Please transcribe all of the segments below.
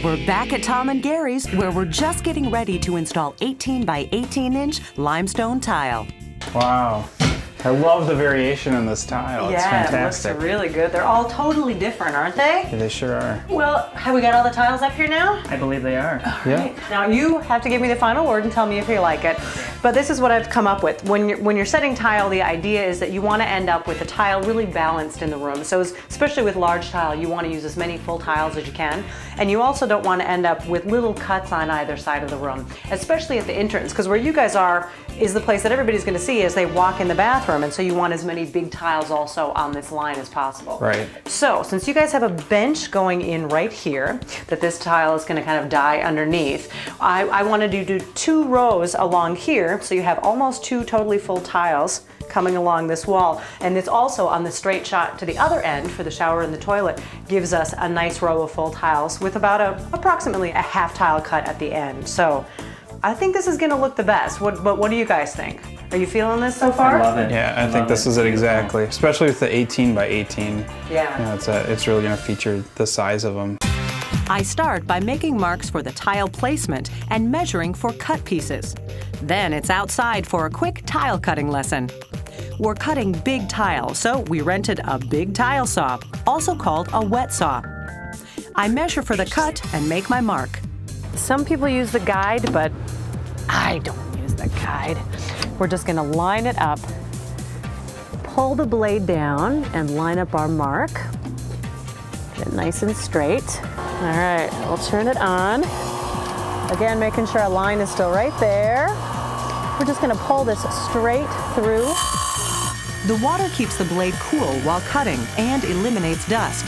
We're back at Tom and Gary's, where we're just getting ready to install 18 by 18 inch limestone tile. Wow. I love the variation in this tile. It's fantastic. It looks really good. They're all totally different, aren't they? Yeah, they sure are. Well, have we got all the tiles up here now? I believe they are. Right. Now you have to give me the final word and tell me if you like it. But this is what I've come up with. When you're setting tile, the idea is that you want to end up with the tile really balanced in the room. So especially with large tile, you want to use as many full tiles as you can. And you also don't want to end up with little cuts on either side of the room, especially at the entrance, because where you guys are is the place that everybody's going to see as they walk in the bathroom. And so you want as many big tiles also on this line as possible. Right. So since you guys have a bench going in right here that this tile is going to kind of die underneath, I wanted to do 2 rows along here, so you have almost 2 totally full tiles coming along this wall. And it's also on the straight shot to the other end for the shower and the toilet gives us a nice row of full tiles with about approximately a half tile cut at the end. So I think this is going to look the best. But what do you guys think? Are you feeling this so far? I love it. Yeah, I think this is it exactly. Especially with the 18 by 18. Yeah. You know, it's really going to feature the size of them. I start by making marks for the tile placement and measuring for cut pieces. Then it's outside for a quick tile cutting lesson. We're cutting big tile, so we rented a big tile saw, also called a wet saw. I measure for the cut and make my mark. Some people use the guide, but I don't use the guide. We're just going to line it up, pull the blade down, and line up our mark. Get it nice and straight. All right, we'll turn it on. Again, making sure our line is still right there. We're just going to pull this straight through. The water keeps the blade cool while cutting and eliminates dust.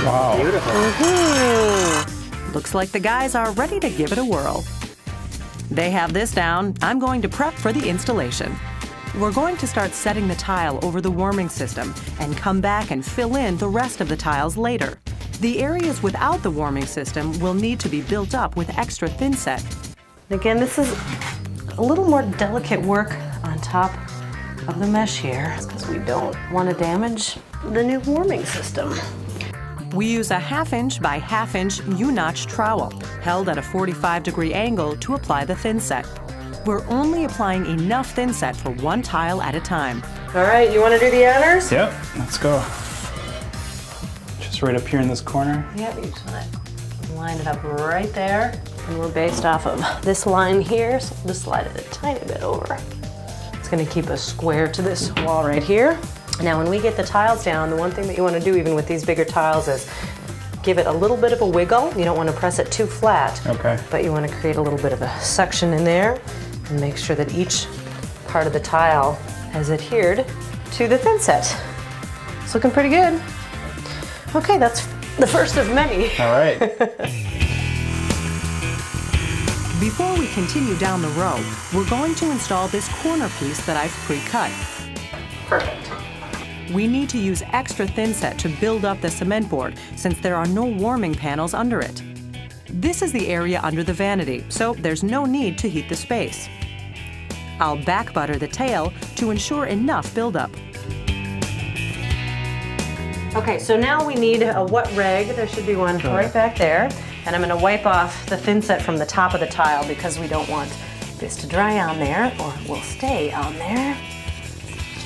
Wow. Beautiful. Looks like the guys are ready to give it a whirl. They have this down. I'm going to prep for the installation. We're going to start setting the tile over the warming system and come back and fill in the rest of the tiles later. The areas without the warming system will need to be built up with extra thinset. Again, this is a little more delicate work on top of the mesh here because we don't want to damage the new warming system. We use a 1/2 inch by 1/2 inch U-notch trowel held at a 45-degree angle to apply the thinset. We're only applying enough thinset for 1 tile at a time. All right, you want to do the honors? Yep, let's go. Just right up here in this corner. Yep, you just want to line it up right there. And we're based off of this line here, so we'll just slide it a tiny bit over. It's going to keep us square to this wall right here. Now when we get the tiles down, the one thing that you want to do even with these bigger tiles is give it a little bit of a wiggle. You don't want to press it too flat, Okay. but you want to create a little bit of a suction in there and make sure that each part of the tile has adhered to the thinset. It's looking pretty good. Okay, that's the first of many. All right. Before we continue down the row, we're going to install this corner piece that I've pre-cut. Perfect. We need to use extra thinset to build up the cement board since there are no warming panels under it. This is the area under the vanity, so there's no need to heat the space. I'll back butter the tail to ensure enough buildup. Okay, so now we need a wet rag. There should be one right back there. And I'm going to wipe off the thinset from the top of the tile because we don't want this to dry on there or it will stay on there.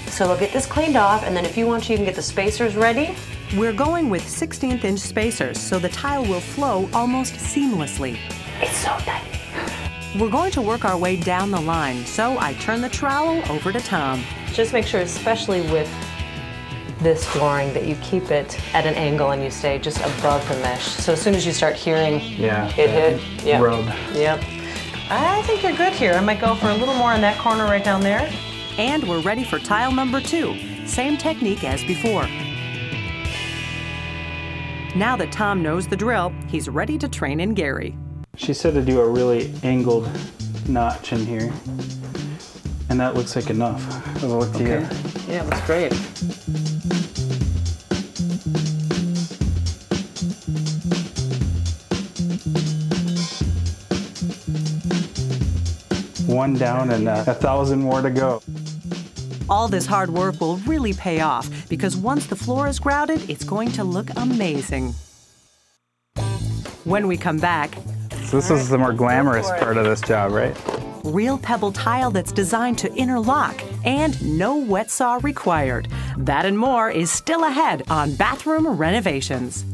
So we'll get this cleaned off, and then if you want to, you can get the spacers ready. We're going with 16th inch spacers so the tile will flow almost seamlessly. It's so tight. We're going to work our way down the line, so I turn the trowel over to Tom. Just make sure, especially with this flooring, that you keep it at an angle and you stay just above the mesh. So as soon as you start hearing it hit, rub. Yep. I think you're good here. I might go for a little more in that corner right down there. And we're ready for tile number 2. Same technique as before. Now that Tom knows the drill, he's ready to train in Gary. She said to do a really angled notch in here. And that looks like enough. Does it look to you? Yeah, that's great. One down and 1,000 more to go. All this hard work will really pay off because once the floor is grouted, it's going to look amazing. When we come back, So this is the more glamorous part of this job, right? real pebble tile that's designed to interlock and no wet saw required. That and more is still ahead on Bathroom Renovations.